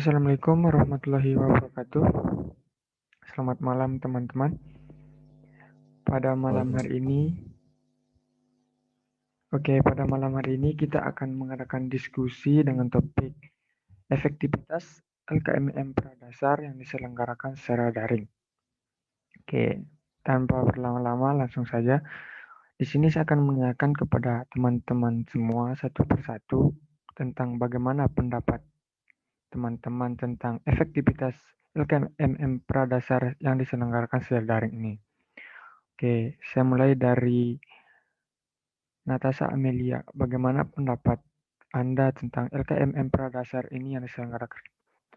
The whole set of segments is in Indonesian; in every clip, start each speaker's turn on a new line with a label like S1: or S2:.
S1: Assalamualaikum warahmatullahi wabarakatuh. Selamat malam teman-teman. Pada malam hari ini, kita akan mengadakan diskusi dengan topik efektivitas LKMM Pradasar yang diselenggarakan secara daring. Oke, tanpa berlama-lama langsung saja. Di sini saya akan menanyakan kepada teman-teman semua satu persatu tentang bagaimana pendapat teman-teman tentang efektivitas LKMM Pradasar yang diselenggarakan secara daring ini. Oke, saya mulai dari Natasha Amelia. Bagaimana pendapat Anda tentang LKMM Pradasar ini yang diselenggarakan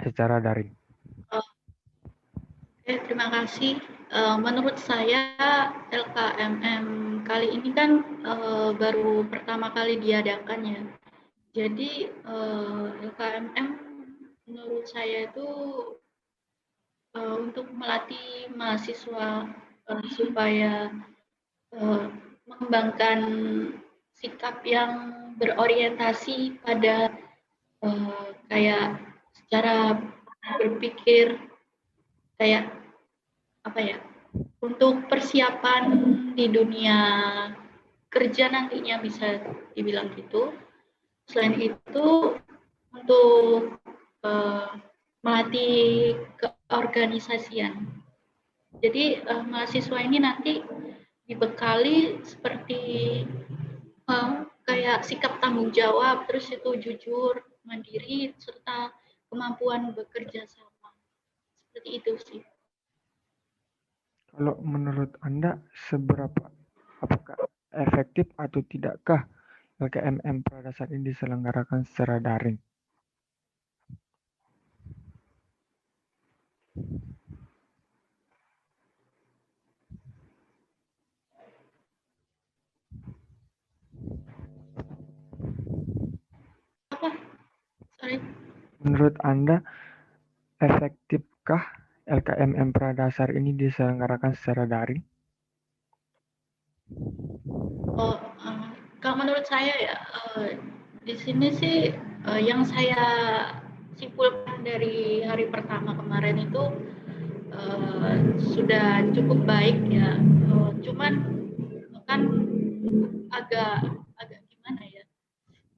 S1: secara daring?
S2: Terima kasih. Menurut saya LKMM kali ini kan baru pertama kali diadakan ya. Jadi LKMM menurut saya itu untuk melatih mahasiswa supaya mengembangkan sikap yang berorientasi pada kayak secara berpikir kayak apa ya, untuk persiapan di dunia kerja nantinya bisa dibilang gitu. Selain itu untuk melatih keorganisasian. Jadi mahasiswa ini nanti dibekali seperti kayak sikap tanggung jawab, terus itu jujur, mandiri, serta kemampuan bekerja sama. Seperti itu sih.
S1: Kalau menurut Anda, apakah efektif atau tidakkah LKMM Pradasar ini diselenggarakan secara daring?
S2: Apa? Sorry.
S1: Menurut Anda, efektifkah LKMM Pradasar ini diselenggarakan secara daring?
S2: Kalau menurut saya ya, di sini sih yang saya simpulkan dari hari pertama kemarin itu sudah cukup baik ya. Cuman kan agak gimana ya,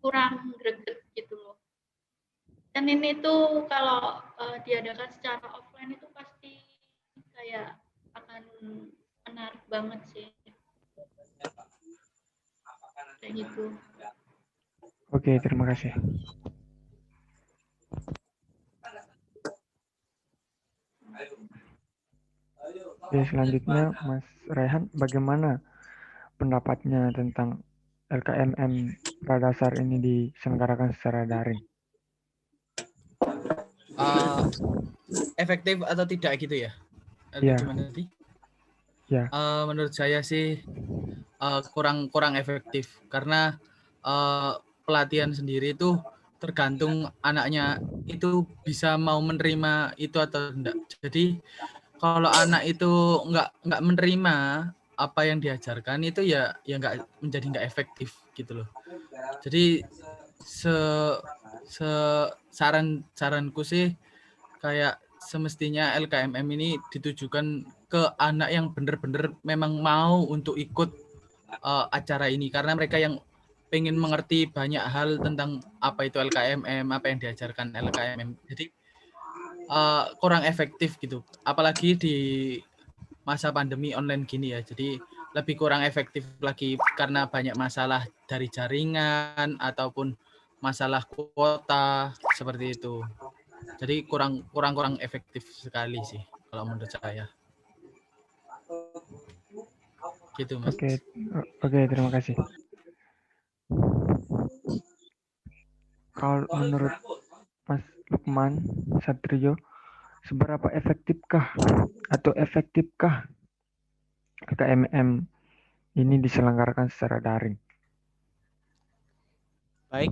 S2: kurang greget gitu loh. Dan ini tuh kalau diadakan secara offline itu pasti kayak akan menarik banget sih. Kayak gitu.
S1: Oke, terima kasih. Oke, selanjutnya Mas Rehan, bagaimana pendapatnya tentang LKMM Pradasar ini diselenggarakan secara daring?
S3: Efektif atau tidak gitu ya?
S1: Ya.
S3: Gimana tadi?
S1: Ya.
S3: Menurut saya sih kurang efektif karena pelatihan sendiri itu tergantung anaknya itu bisa mau menerima itu atau enggak. Jadi kalau anak itu nggak menerima apa yang diajarkan itu ya nggak efektif gitu loh. Jadi saranku sih kayak semestinya LKMM ini ditujukan ke anak yang benar-benar memang mau untuk ikut acara ini karena mereka yang pengen mengerti banyak hal tentang apa itu LKMM, apa yang diajarkan LKMM. Jadi kurang efektif gitu. Apalagi di masa pandemi online gini ya. Jadi lebih kurang efektif lagi karena banyak masalah dari jaringan ataupun masalah kuota seperti itu. Jadi kurang efektif sekali sih kalau menurut saya. Gitu, Mas.
S1: Oke, terima kasih. Kalau menurut Mas Lukman Satrio, seberapa efektifkah LKMM ini diselenggarakan secara daring?
S4: Baik,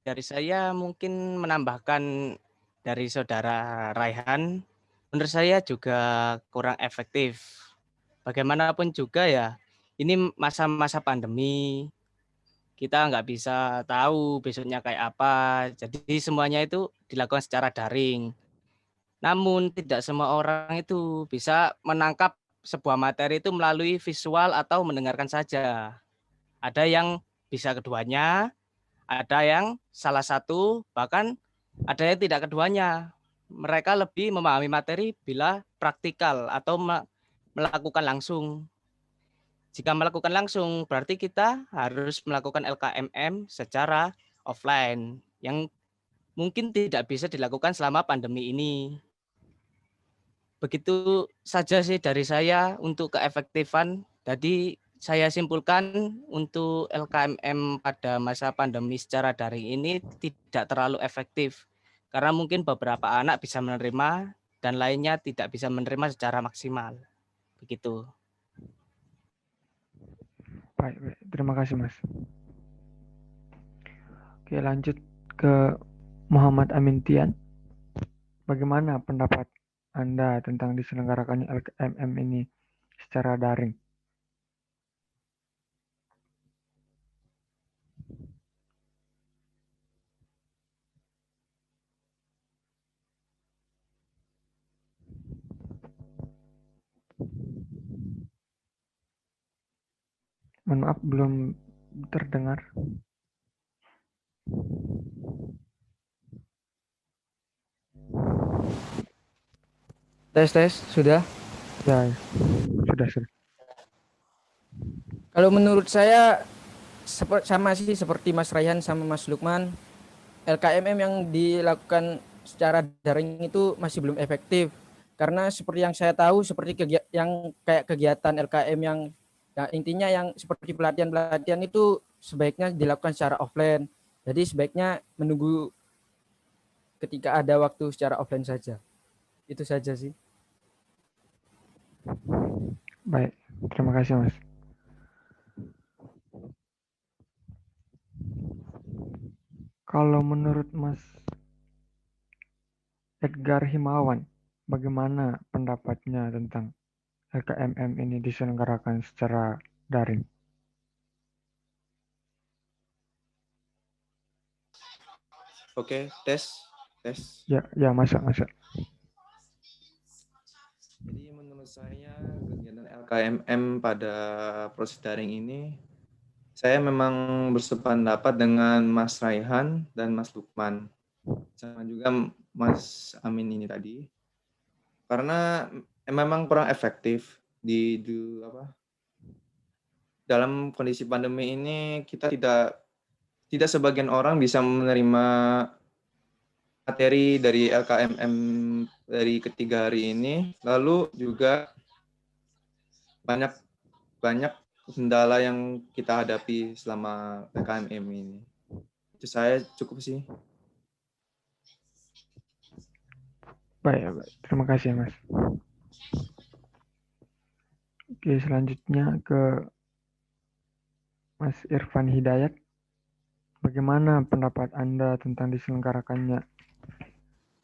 S4: dari saya mungkin menambahkan dari saudara Raihan, menurut saya juga kurang efektif. Bagaimanapun juga ya, ini masa-masa pandemi, kita nggak bisa tahu besoknya kayak apa. Jadi semuanya itu dilakukan secara daring. Namun tidak semua orang itu bisa menangkap sebuah materi itu melalui visual atau mendengarkan saja. Ada yang bisa keduanya, ada yang salah satu, bahkan ada yang tidak keduanya. Mereka lebih memahami materi bila praktikal atau melakukan langsung. Jika melakukan langsung, berarti kita harus melakukan LKMM secara offline yang mungkin tidak bisa dilakukan selama pandemi ini. Begitu saja sih dari saya untuk keefektifan. Jadi saya simpulkan untuk LKMM pada masa pandemi secara daring ini tidak terlalu efektif. Karena mungkin beberapa anak bisa menerima dan lainnya tidak bisa menerima secara maksimal. Begitu.
S1: Baik, baik. Terima kasih, Mas. Oke, lanjut ke Muhammad Amintian. Bagaimana pendapat Anda tentang diselenggarakannya LKMM ini secara daring? Mohon maaf, belum terdengar.
S5: Tes, sudah.
S1: Ya, sudah.
S5: Kalau menurut saya sama sih seperti Mas Raihan sama Mas Lukman, LKMM yang dilakukan secara daring itu masih belum efektif. Karena seperti yang saya tahu, seperti yang kayak kegiatan LKM yang ya intinya yang seperti pelatihan-pelatihan itu sebaiknya dilakukan secara offline. Jadi sebaiknya menunggu ketika ada waktu secara offline saja. Itu saja sih.
S1: Baik, terima kasih, Mas. Kalau menurut Mas Edgar Himawan, bagaimana pendapatnya tentang LKMM ini diselenggarakan secara daring?
S6: Oke, tes.
S1: Ya, masuk.
S6: Jadi menurut saya kegiatan LKMM pada proses daring ini, saya memang bersependapat dengan Mas Raihan dan Mas Lukman, sama juga Mas Amin ini tadi, karena memang kurang efektif dalam kondisi pandemi ini. Kita tidak sebagian orang bisa menerima materi dari LKMM dari ketiga hari ini. Lalu juga banyak kendala yang kita hadapi selama LKMM ini. Itu saya cukup sih.
S1: Baik. Terima kasih, Mas. Oke, selanjutnya ke Mas Irfan Hidayat. Bagaimana pendapat Anda tentang diselenggarakannya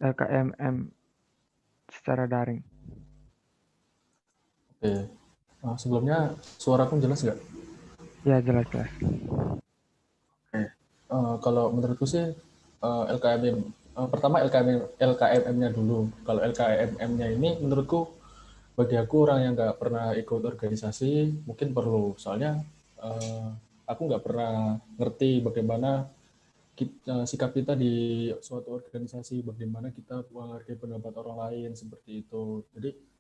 S1: LKMM secara daring?
S7: Oke. Sebelumnya suaraku jelas nggak?
S1: Ya, jelas.
S7: Oke. Kalau menurutku sih LKMM pertama LKMM-nya dulu. Kalau LKMM-nya ini menurutku bagi aku orang yang nggak pernah ikut organisasi mungkin perlu. Soalnya aku nggak pernah ngerti bagaimana sikap kita di suatu organisasi, bagaimana kita menghargai pendapat orang lain seperti itu. Jadi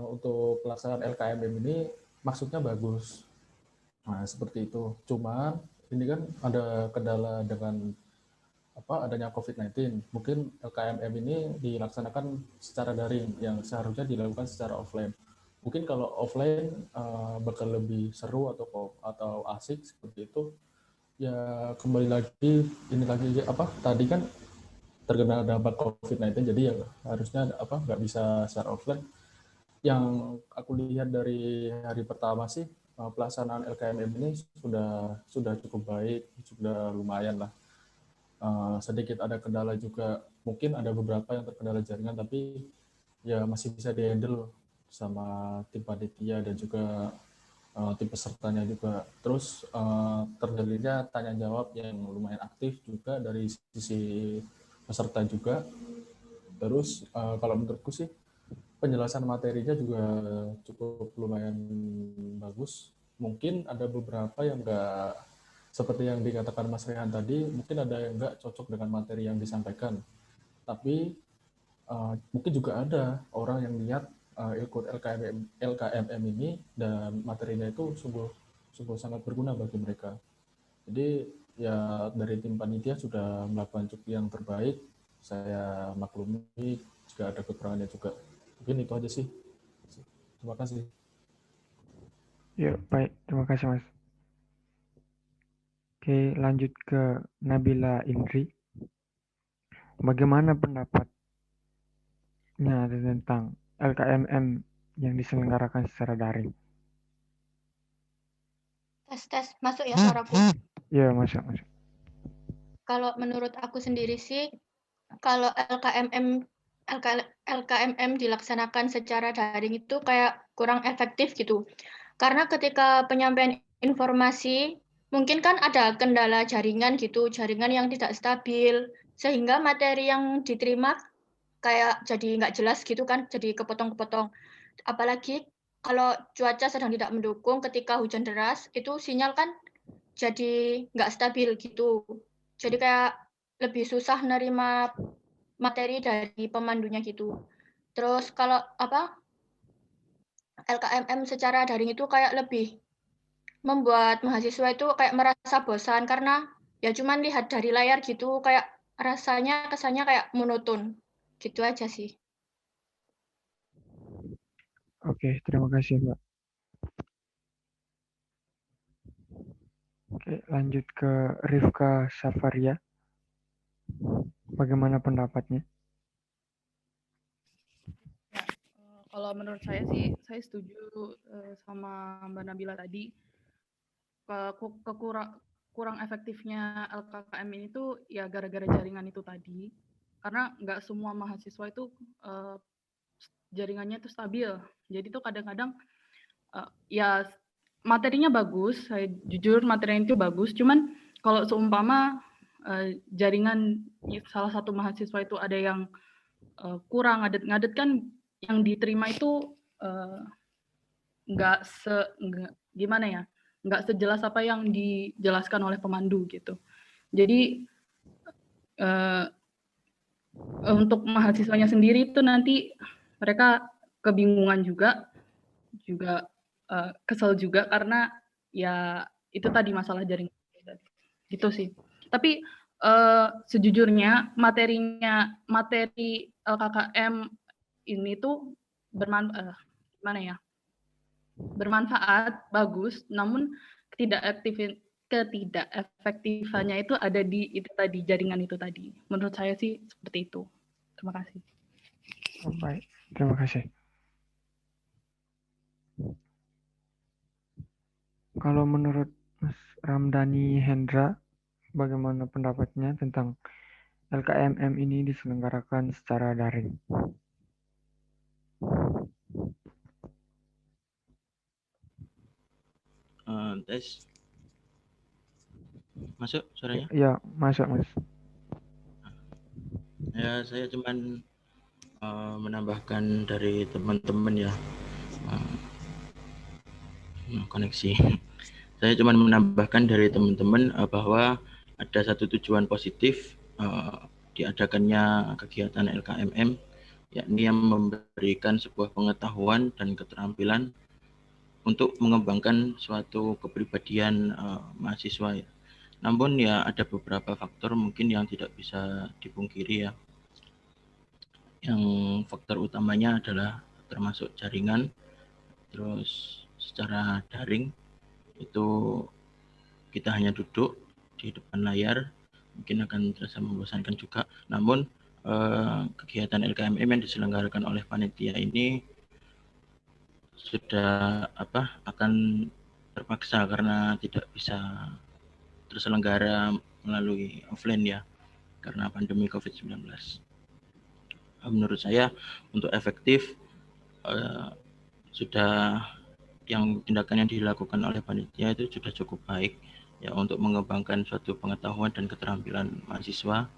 S7: untuk pelaksanaan LKMM ini maksudnya bagus. Nah, seperti itu. Cuma ini kan ada kendala dengan adanya COVID-19. Mungkin LKMM ini dilaksanakan secara daring yang seharusnya dilakukan secara offline. Mungkin kalau offline bakal lebih seru atau asik seperti itu. Ya kembali lagi tadi kan terkena dampak COVID-19, jadi ya harusnya nggak bisa secara offline. Yang aku lihat dari hari pertama sih pelaksanaan LKMM ini sudah cukup baik, sudah lumayan lah. Sedikit ada kendala juga, mungkin ada beberapa yang terkendala jaringan, tapi ya masih bisa dihandle sama tim panitia dan juga tim pesertanya juga. Terus terjadinya tanya jawab yang lumayan aktif juga dari sisi peserta juga. Terus kalau menurutku sih penjelasan materinya juga cukup lumayan bagus. Mungkin ada beberapa yang enggak seperti yang dikatakan Mas Rehan tadi, mungkin ada yang enggak cocok dengan materi yang disampaikan. Tapi mungkin juga ada orang yang lihat ikut LKMM ini dan materinya itu sungguh sangat berguna bagi mereka. Jadi ya dari tim panitia sudah melakukan cukup yang terbaik. Saya maklumi jika ada kekurangannya juga. Mungkin itu aja sih. Terima kasih.
S1: Ya, baik. Terima kasih, Mas. Oke, lanjut ke Nabila Indri. Bagaimana pendapatnya tentang LKMM yang diselenggarakan secara daring?
S2: Tes, masuk ya suaraku.
S1: Ya, masuk.
S2: Kalau menurut aku sendiri sih, kalau LKMM dilaksanakan secara daring itu kayak kurang efektif gitu. Karena ketika penyampaian informasi, mungkin kan ada kendala jaringan gitu, jaringan yang tidak stabil, sehingga materi yang diterima kayak jadi nggak jelas gitu kan, jadi kepotong-kepotong. Apalagi kalau cuaca sedang tidak mendukung ketika hujan deras, itu sinyal kan jadi nggak stabil gitu. Jadi kayak lebih susah nerima materi dari pemandunya gitu. Terus kalau LKMM secara daring itu kayak lebih membuat mahasiswa itu kayak merasa bosan karena ya cuman lihat dari layar gitu, kayak rasanya kesannya kayak monoton. Gitu aja sih.
S1: Oke, terima kasih, Mbak. Oke, lanjut ke Rifka Safaria. Bagaimana pendapatnya?
S8: Kalau menurut saya sih, saya setuju sama Mbak Nabila tadi. Kurang efektifnya LKKM ini tuh ya gara-gara jaringan itu tadi. Karena nggak semua mahasiswa itu jaringannya itu stabil. Jadi tuh kadang-kadang ya materinya bagus, saya jujur materinya itu bagus. Cuman kalau seumpama jaringan salah satu mahasiswa itu ada yang kurang ngadet kan yang diterima itu nggak sejelas apa yang dijelaskan oleh pemandu gitu. Jadi untuk mahasiswanya sendiri itu nanti mereka kebingungan juga kesel juga karena ya itu tadi masalah jaringan gitu sih. Tapi sejujurnya materi LKKM ini tuh bermanfaat, bagus, namun ketidakefektifannya itu ada di itu tadi, jaringan itu tadi. Menurut saya sih seperti itu. Terima kasih.
S1: Baik, terima kasih. Kalau menurut Mas Ramdhani Hendra, bagaimana pendapatnya tentang LKMM ini diselenggarakan secara daring?
S9: Tes. Masuk suaranya?
S1: Ya, masuk, Mas.
S9: Ya, saya cuman menambahkan dari teman-teman ya, koneksi. Saya cuman menambahkan dari teman-teman bahwa ada satu tujuan positif diadakannya kegiatan LKMM, yakni yang memberikan sebuah pengetahuan dan keterampilan untuk mengembangkan suatu kepribadian mahasiswa ya. Namun ya ada beberapa faktor mungkin yang tidak bisa dipungkiri ya. Yang faktor utamanya adalah termasuk jaringan, terus secara daring itu kita hanya duduk di depan layar, mungkin akan terasa membosankan juga. Namun kegiatan LKMM yang diselenggarakan oleh panitia ini sudah akan terpaksa karena tidak bisa terselenggara melalui offline ya karena pandemi COVID-19. Menurut saya untuk efektif sudah tindakan yang dilakukan oleh panitia itu sudah cukup baik ya untuk mengembangkan suatu pengetahuan dan keterampilan mahasiswa.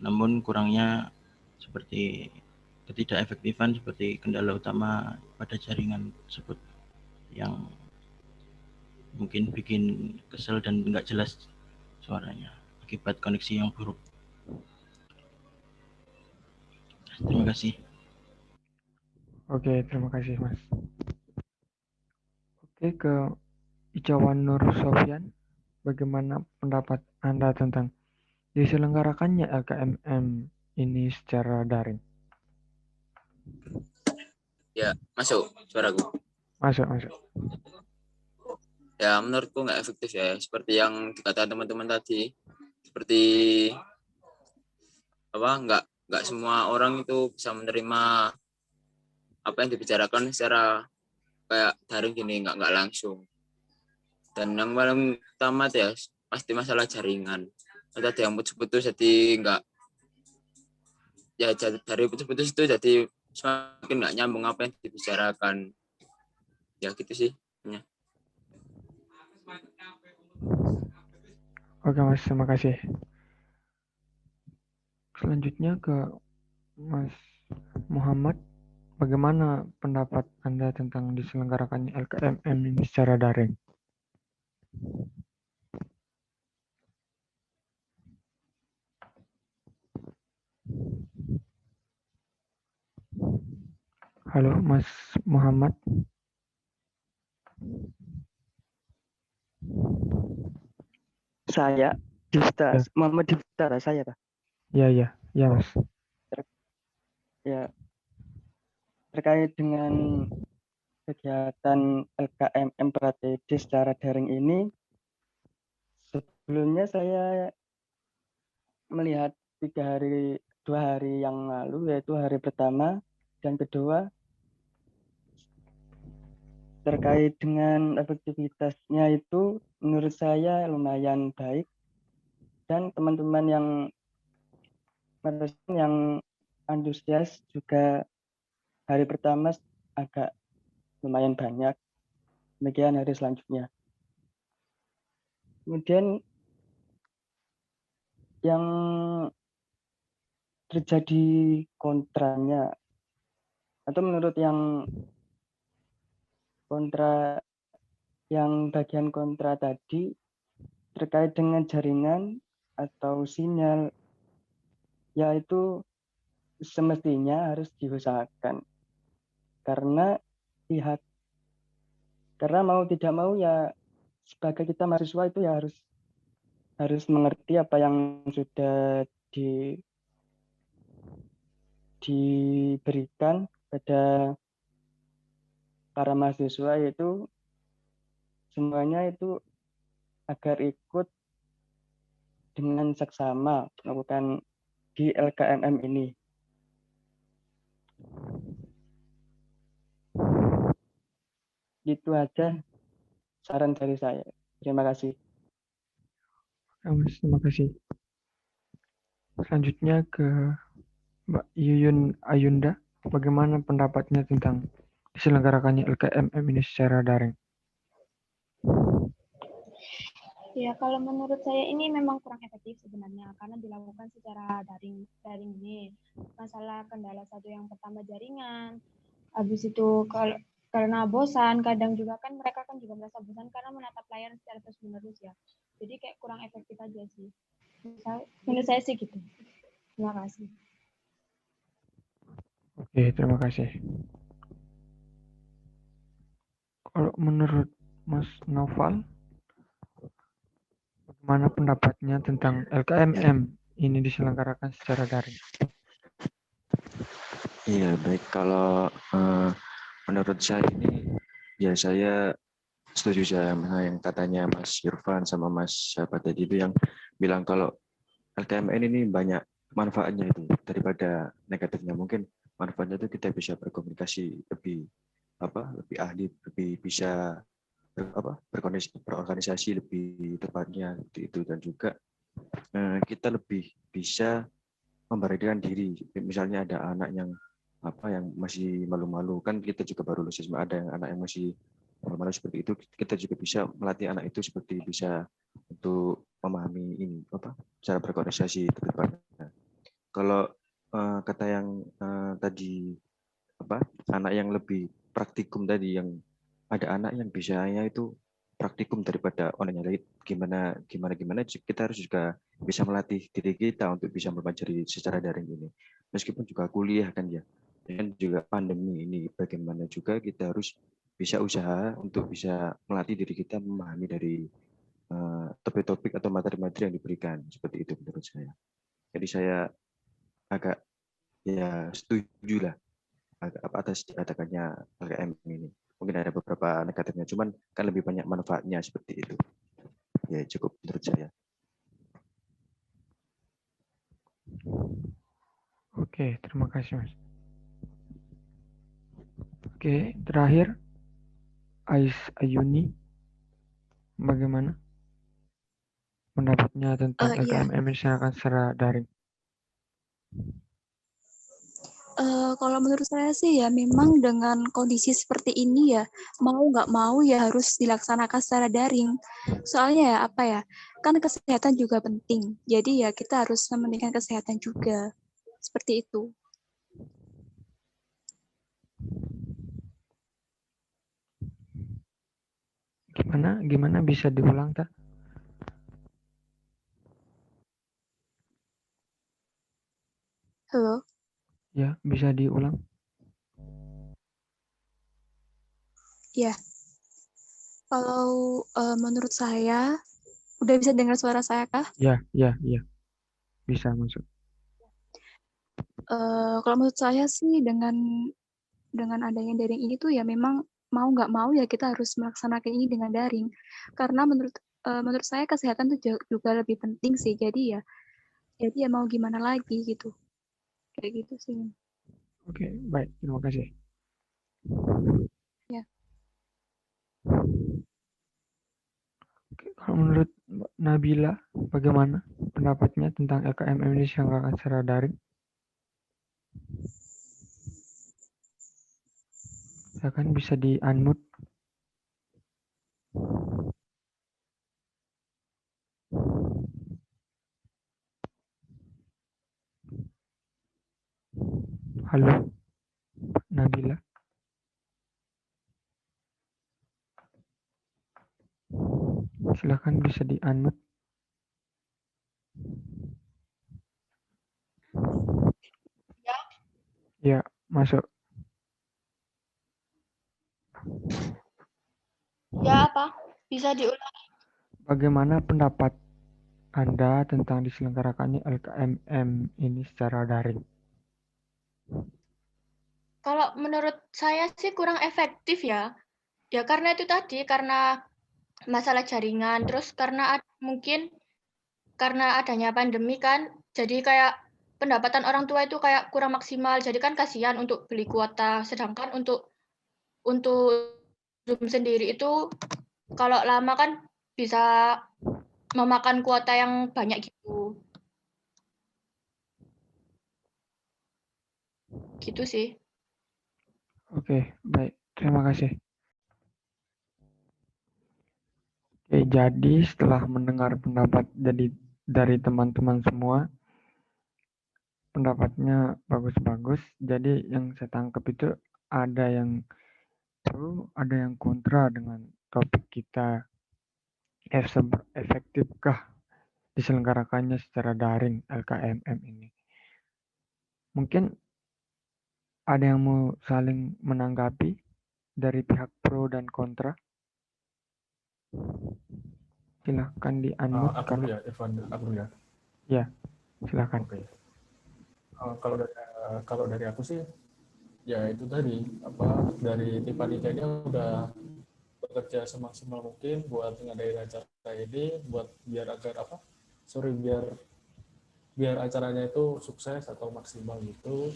S9: Namun kurangnya seperti ketidakefektifan seperti kendala utama pada jaringan tersebut yang mungkin bikin kesel dan nggak jelas suaranya akibat koneksi yang buruk. Terima kasih.
S1: Oke, terima kasih Mas. Oke, ke Icawan Nur Sofyan, bagaimana pendapat Anda tentang diselenggarakannya LKMM ini secara daring?
S10: Ya, masuk suaraku.
S1: Masuk.
S10: Ya, menurutku nggak efektif ya. Seperti yang dikatakan teman-teman tadi, seperti nggak semua orang itu bisa menerima apa yang dibicarakan secara kayak daring gini, nggak langsung. Dan yang paling utama ya pasti masalah jaringan. Ada yang putus-putus, jadi nggak ya dari putus-putus itu jadi semakin nggak nyambung apa yang dibicarakan. Ya gitu sih. Ya.
S1: Oke Mas, terima kasih. Selanjutnya ke Mas Muhammad, bagaimana pendapat Anda tentang diselenggarakannya LKMM ini secara daring? Halo Mas Muhammad.
S11: Saya Difta,
S1: Ya.
S11: Muhammad Difta, saya Pak.
S1: Ya Mas.
S11: Ya, terkait dengan kegiatan LKMM Pratedi secara daring ini, sebelumnya saya melihat 2 hari yang lalu, yaitu hari pertama dan kedua, terkait dengan efektivitasnya itu menurut saya lumayan baik, dan teman-teman yang antusias juga hari pertama agak lumayan banyak. Demikian hari selanjutnya. Kemudian yang terjadi kontranya, atau menurut yang bagian kontra tadi terkait dengan jaringan atau sinyal, yaitu semestinya harus diusahakan karena mau tidak mau ya sebagai kita mahasiswa itu ya harus mengerti apa yang sudah diberikan pada para mahasiswa, yaitu semuanya itu agar ikut dengan seksama melakukan di LKMM ini. Itu aja saran dari saya. Terima kasih.
S1: Terima kasih. Selanjutnya ke Mbak Yuyun Ayunda, bagaimana pendapatnya tentang diselenggarakannya LKMM ini secara daring?
S12: Ya, kalau menurut saya ini memang kurang efektif sebenarnya karena dilakukan secara daring ini. Masalah kendala satu yang pertama jaringan, habis itu karena bosan, kadang juga kan mereka kan juga merasa bosan karena menatap layar secara terus-menerus ya. Jadi kayak kurang efektif aja sih. Menurut saya sih gitu. Terima kasih.
S1: Oke, terima kasih. Kalau menurut Mas Noval, bagaimana pendapatnya tentang LKMM ini diselenggarakan secara daring?
S13: Iya, baik. Kalau menurut saya ini, ya saya setuju sama yang katanya Mas Irfan sama Mas siapa tadi itu yang bilang kalau LKMN ini banyak manfaatnya itu daripada negatifnya. Mungkin manfaatnya itu kita bisa berkomunikasi lebih ahli, lebih bisa berorganisasi lebih tepatnya itu, dan juga kita lebih bisa memberanikan diri. Misalnya ada anak yang yang masih malu-malu, kan kita juga baru lulus SMA, ada yang anak yang masih malu-malu seperti itu, kita juga bisa melatih anak itu seperti bisa untuk memahami ini cara berkoordinasi ke depannya. Kalau kata yang tadi anak yang lebih praktikum tadi, yang ada anak yang bisanya itu praktikum daripada online, gimana kita harus juga bisa melatih diri kita untuk bisa mempelajari secara daring ini. Meskipun juga kuliah kan ya, dan juga pandemi ini, bagaimana juga kita harus bisa usaha untuk bisa melatih diri kita memahami dari topik-topik atau materi-materi yang diberikan, seperti itu menurut saya. Jadi saya agak ya setuju lah atas dikatakannya LKM ini. Mungkin ada beberapa negatifnya, cuman kan lebih banyak manfaatnya seperti itu. Ya cukup menurut saya.
S1: Oke, terima kasih Mas. Oke, terakhir Ais Ayuni, bagaimana pendapatnya tentang
S14: Iya.
S1: LKMM dilaksanakan secara daring?
S14: Kalau menurut saya sih ya memang dengan kondisi seperti ini ya mau nggak mau ya harus dilaksanakan secara daring. Soalnya ya apa ya, kan kesehatan juga penting. Jadi ya kita harus mementingkan kesehatan juga. Seperti itu.
S1: Gimana bisa diulang, Tak?
S14: Halo.
S1: Ya, bisa diulang?
S14: Ya. Kalau menurut saya, udah bisa dengar suara saya kah?
S1: Ya. Bisa masuk.
S14: Kalau menurut saya sih dengan adanya daring ini tuh ya memang mau nggak mau ya kita harus melaksanakan ini dengan daring. Karena menurut saya kesehatan tuh juga lebih penting sih. Jadi ya mau gimana lagi gitu. Kayak gitu sih.
S1: Oke, baik. Terima kasih.
S14: Ya.
S1: Oke, kalau menurut Mbak Nabila, bagaimana pendapatnya tentang LKMM ini diselenggarakan secara daring? Ya kan bisa di-unmute. Halo, Nabila. Silakan bisa di-unmute. Ya, masuk.
S12: Ya, apa? Bisa diulangi.
S1: Bagaimana pendapat Anda tentang diselenggarakannya LKMM ini secara daring?
S2: Kalau menurut saya sih kurang efektif ya. Ya karena itu tadi, karena masalah jaringan, terus karena mungkin karena adanya pandemi kan, jadi kayak pendapatan orang tua itu kayak kurang maksimal, jadi kan kasihan untuk beli kuota, sedangkan untuk Zoom sendiri itu kalau lama kan bisa memakan kuota yang banyak gitu. Gitu sih.
S1: Oke, baik. Terima kasih. Oke, jadi setelah mendengar pendapat dari teman-teman semua, pendapatnya bagus-bagus. Jadi yang saya tangkap itu ada yang pro, ada yang kontra dengan topik kita. Efektifkah diselenggarakannya secara daring LKMM ini? Mungkin ada yang mau saling menanggapi dari pihak pro dan kontra? Silahkan di-unmute.
S7: Aku dulu ya, Irfan. Aku dulu ya.
S1: Ya, silahkan.
S7: Oke. Kalau dari aku sih, ya itu tadi dari tim panitia udah bekerja semaksimal mungkin buat ngadain acara ini, buat biar acaranya itu sukses atau maksimal gitu.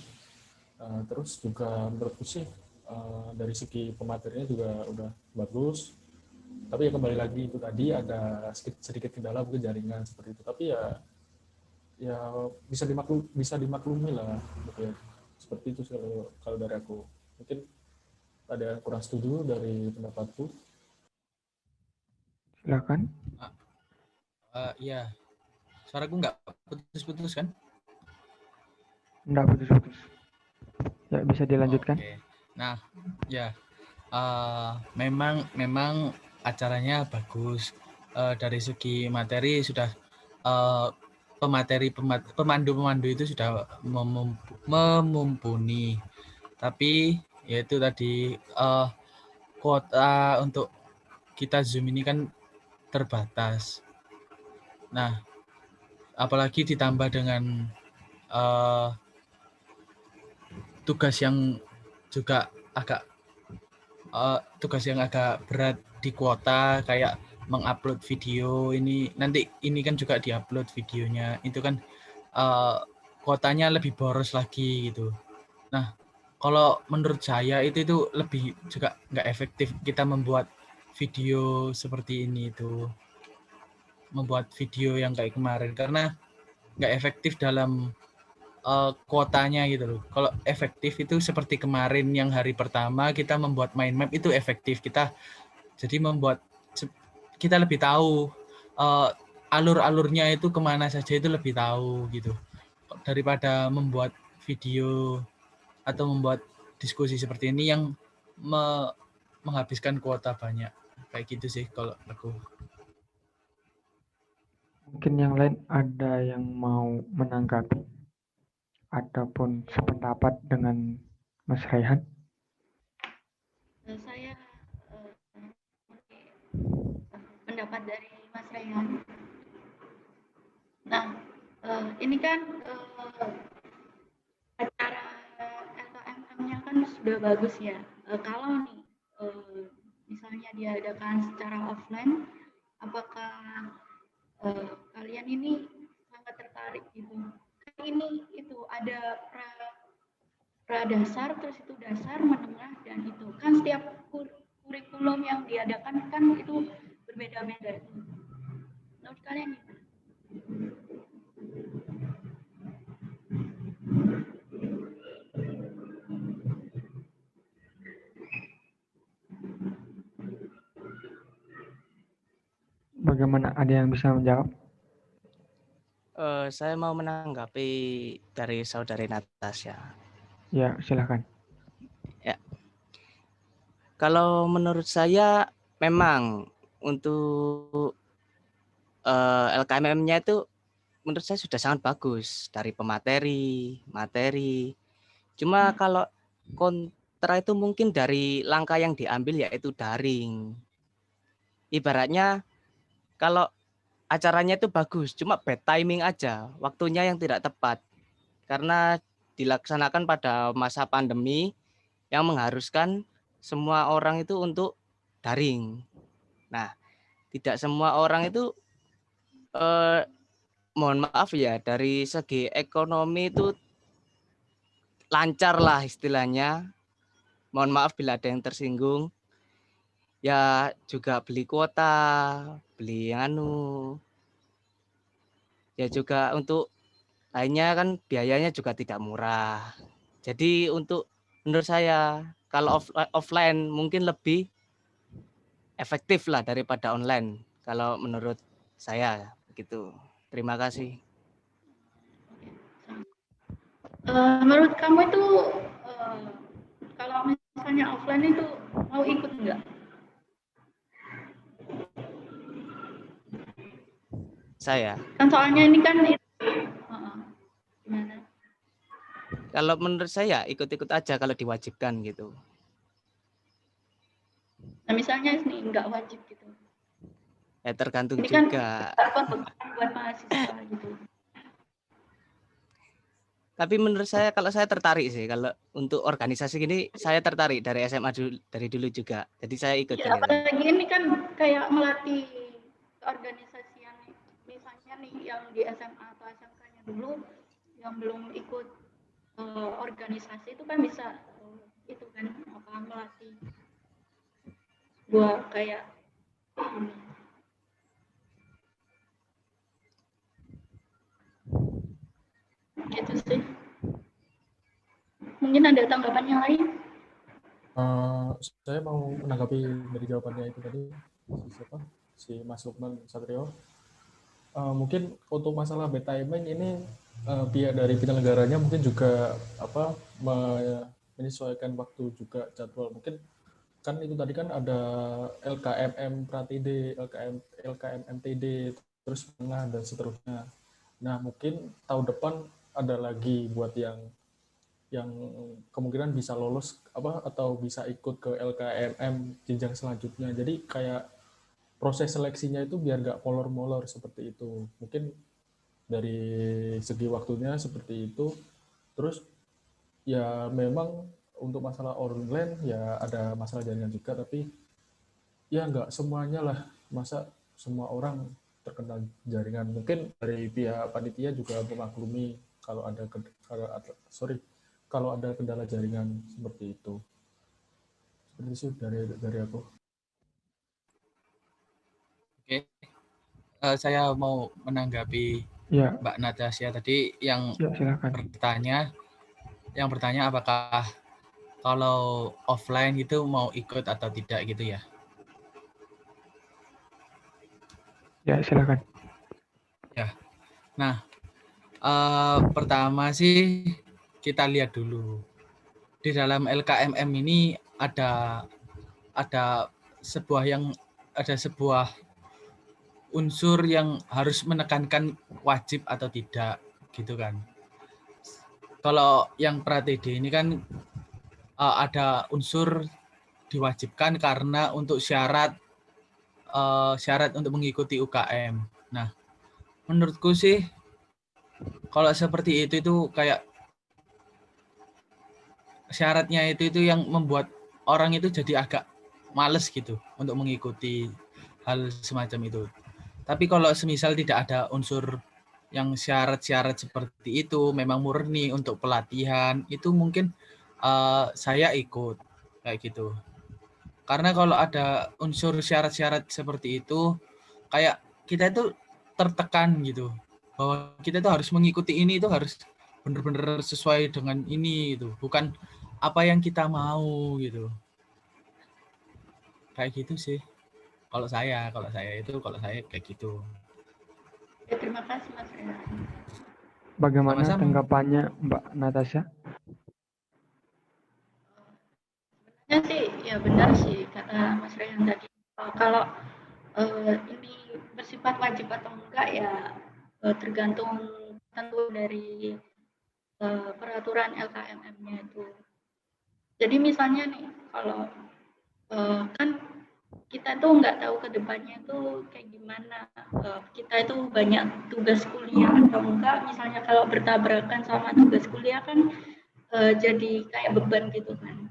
S7: Terus juga menurutku sih dari segi pematerinya juga udah bagus. Tapi ya kembali lagi itu tadi ada sedikit kendala mungkin jaringan seperti itu. Tapi ya bisa dimaklumi lah gitu ya. Seperti itu sih kalau dari aku. Mungkin ada yang kurang setuju dari pendapatku.
S1: Silakan.
S3: Iya, suaraku nggak putus-putus kan?
S1: Enggak putus-putus. Ya, bisa dilanjutkan.
S3: Oke. Nah, ya, memang acaranya bagus. Dari segi materi sudah pemandu itu sudah memumpuni. Tapi yaitu tadi kuota untuk kita Zoom ini kan terbatas. Nah, apalagi ditambah dengan tugas yang juga agak berat di kuota, kayak mengupload video ini. Nanti ini kan juga diupload videonya, itu kan kuotanya lebih boros lagi gitu. Nah, kalau menurut saya itu lebih juga nggak efektif kita membuat video seperti ini itu, membuat video yang kayak kemarin, karena nggak efektif dalam kuotanya gitu loh. Kalau efektif itu seperti kemarin yang hari pertama kita membuat mind map itu efektif. Kita lebih tahu alur-alurnya itu kemana saja, itu lebih tahu gitu. Daripada membuat video atau membuat diskusi seperti ini yang menghabiskan kuota banyak. Kayak gitu sih kalau aku.
S1: Mungkin yang lain ada yang mau menanggapi ataupun sependapat dengan Mas Raihan?
S2: Saya pendapat dari Mas Raihan. Nah, ini kan acara LKMM-nya kan sudah bagus ya. Kalau nih misalnya diadakan secara offline, apakah kalian ini sangat tertarik gitu? Kan ini itu ada pra dasar, terus itu dasar, menengah, dan itu kan setiap kurikulum yang diadakan kan itu berbeda-beda. Menurut kalian gimana?
S1: Bagaimana, ada yang bisa menjawab?
S4: Saya mau menanggapi dari saudari Natasha.
S1: Ya, silakan.
S4: Ya. Kalau menurut saya memang untuk LKMM-nya itu menurut saya sudah sangat bagus dari pemateri, materi. Cuma kalau kontra itu mungkin dari langkah yang diambil yaitu daring. Ibaratnya kalau acaranya itu bagus, cuma bad timing aja, waktunya yang tidak tepat. Karena dilaksanakan pada masa pandemi yang mengharuskan semua orang itu untuk daring. Nah, tidak semua orang itu mohon maaf ya, dari segi ekonomi itu lancar lah istilahnya. Mohon maaf bila ada yang tersinggung. Ya juga beli kuota, beli ya juga untuk lainnya kan biayanya juga tidak murah. Jadi untuk menurut saya kalau offline mungkin lebih efektif lah daripada online. Kalau menurut saya begitu. Terima kasih.
S2: Menurut kamu itu kalau misalnya offline itu mau ikut enggak?
S4: Saya.
S2: Kan soalnya ini kan gimana?
S4: Kalau menurut saya ikut-ikut aja kalau diwajibkan gitu.
S2: Nah misalnya ini enggak wajib gitu.
S4: Ya tergantung
S2: ini
S4: juga.
S2: Kan buat mahasiswa gitu.
S4: Tapi menurut saya kalau saya tertarik sih kalau untuk organisasi gini saya tertarik dari SMA dari dulu juga. Jadi saya ikut
S2: Ya, apalagi ini kan kayak melatih keorganisasian misalnya nih yang di SMA atau SMK-nya dulu yang belum ikut organisasi itu kan bisa itu kan melatih buat kayak ini. Gitu sih. Mungkin ada tanggapan yang lain?
S7: Saya mau menanggapi dari jawabannya itu tadi si Mas Lukman Satrio. Mungkin untuk masalah bed timing ini pihak dari penyelenggaranya mungkin juga menyesuaikan waktu juga jadwal. Mungkin kan itu tadi kan ada LKMM Pratide, LKMMTD, terus tengah dan seterusnya. Nah mungkin tahun depan ada lagi buat yang kemungkinan bisa lolos atau bisa ikut ke LKMM jenjang selanjutnya. Jadi kayak proses seleksinya itu biar nggak molor-molor seperti itu. Mungkin dari segi waktunya seperti itu. Terus ya memang untuk masalah online ya ada masalah jaringan juga, tapi ya nggak semuanya lah, masa semua orang terkena jaringan. Mungkin dari pihak panitia juga memaklumi kalau ada kendala jaringan seperti itu. Seperti itu dari aku.
S3: Oke, saya mau menanggapi
S1: Ya.
S3: Mbak Natasha tadi yang
S1: silakan.
S3: Yang bertanya apakah kalau offline itu mau ikut atau tidak gitu ya?
S1: Ya, silakan.
S3: Ya, nah pertama sih kita lihat dulu di dalam LKMM ini ada sebuah unsur yang harus menekankan wajib atau tidak gitu kan. Kalau yang Pratide ini kan ada unsur diwajibkan karena untuk syarat untuk mengikuti UKM. Nah, menurutku sih kalau seperti itu kayak syaratnya itu yang membuat orang itu jadi agak males gitu untuk mengikuti hal semacam itu. Tapi kalau semisal tidak ada unsur yang syarat-syarat seperti itu, memang murni untuk pelatihan, itu mungkin saya ikut kayak gitu. Karena kalau ada unsur syarat-syarat seperti itu, kayak kita itu tertekan gitu, bahwa kita itu harus mengikuti ini, itu harus benar-benar sesuai dengan ini itu, bukan apa yang kita mau gitu. Kayak gitu sih. Kalau saya kayak gitu.
S2: Ya, terima kasih Mas Rehan.
S1: Bagaimana
S3: Sama-sama.
S1: tanggapannya Mbak Natasha?
S2: Ya sih, ya benar sih kata Mas Rehan tadi. Kalau ini bersifat wajib atau enggak ya tergantung tentu dari peraturan LKMM-nya itu. Jadi misalnya nih, kalau kan kita tuh nggak tahu ke depannya itu kayak gimana. Kita itu banyak tugas kuliah atau enggak. Misalnya kalau bertabrakan sama tugas kuliah kan jadi kayak beban gitu kan.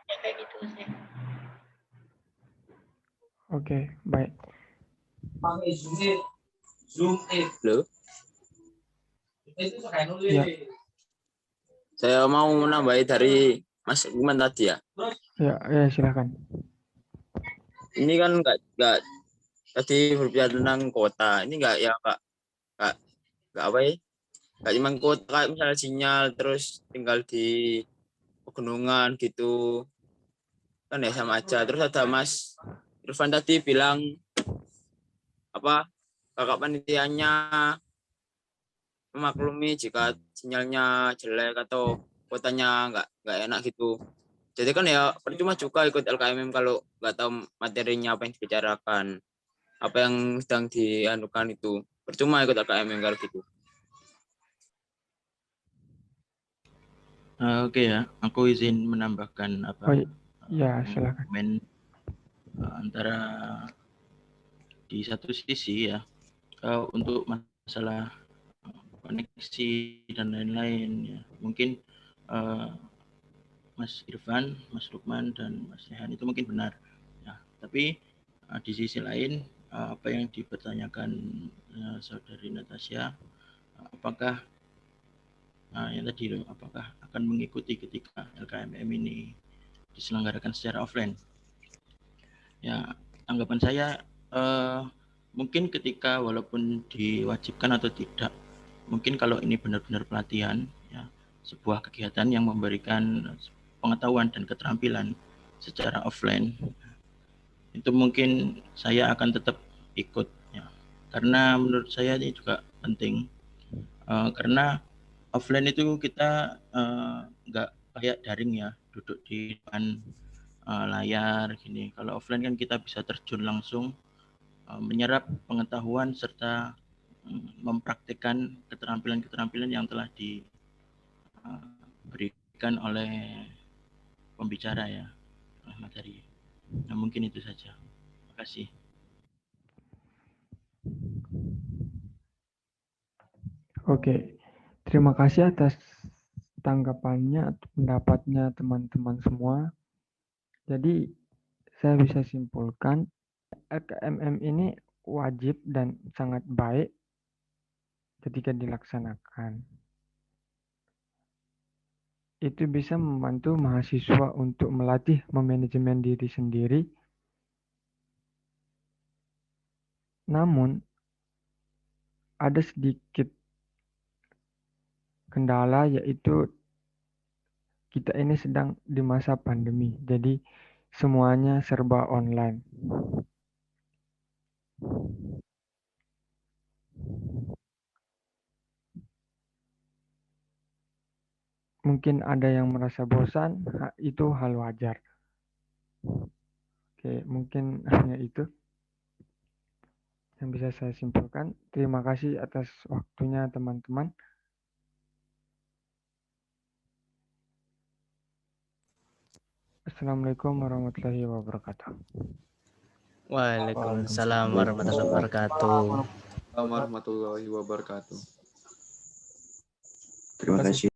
S2: Ya kayak gitu sih.
S1: Oke, baik.
S10: Halo.
S1: Ya.
S10: Saya mau menambahi dari Mas Lukman tadi ya.
S1: Ya, silakan.
S10: Ini kan nggak tadi berbicara tentang kota. Ini nggak apa ya? Nggak cuma kota kayak misalnya sinyal terus tinggal di pegunungan gitu kan ya sama aja. Terus ada Mas Irfan tadi bilang kakak panitianya memaklumi jika sinyalnya jelek atau kuotanya nggak enak gitu. Jadi kan ya percuma juga ikut LKMM kalau nggak tahu materinya apa yang dibicarakan, apa yang sedang dianukan itu. Percuma ikut LKMM kalau gitu.
S9: Oke ya, aku izin menambahkan
S1: silakan.
S9: Antara di satu sisi ya untuk masalah koneksi dan lain-lain ya, mungkin Mas Irfan, Mas Lukman dan Mas Rehan itu mungkin benar ya, tapi di sisi lain apa yang dipertanyakan saudari Natasha, apakah apakah akan mengikuti ketika LKMM ini diselenggarakan secara offline? Ya, tanggapan saya mungkin ketika walaupun diwajibkan atau tidak mungkin kalau ini benar-benar pelatihan, ya, sebuah kegiatan yang memberikan pengetahuan dan keterampilan secara offline, itu mungkin saya akan tetap ikut, ya. Karena menurut saya ini juga penting, karena offline itu kita nggak kayak daring ya, duduk di depan layar gini. Kalau offline kan kita bisa terjun langsung, menyerap pengetahuan serta mempraktikkan keterampilan-keterampilan yang telah diberikan oleh pembicara ya, materi. Nah, mungkin itu saja. Terima kasih.
S1: Oke, terima kasih atas tanggapannya atau pendapatnya teman-teman semua. Jadi saya bisa simpulkan LKMM ini wajib dan sangat baik ketika dilaksanakan. Itu bisa membantu mahasiswa untuk melatih memanajemen diri sendiri. Namun, ada sedikit kendala, yaitu kita ini sedang di masa pandemi. Jadi, semuanya serba online. Mungkin ada yang merasa bosan, itu hal wajar. Oke, mungkin hanya itu yang bisa saya simpulkan. Terima kasih atas waktunya teman-teman. Assalamualaikum warahmatullahi wabarakatuh.
S4: Waalaikumsalam warahmatullahi wabarakatuh.
S6: Warahmatullahi wabarakatuh.
S13: Terima kasih.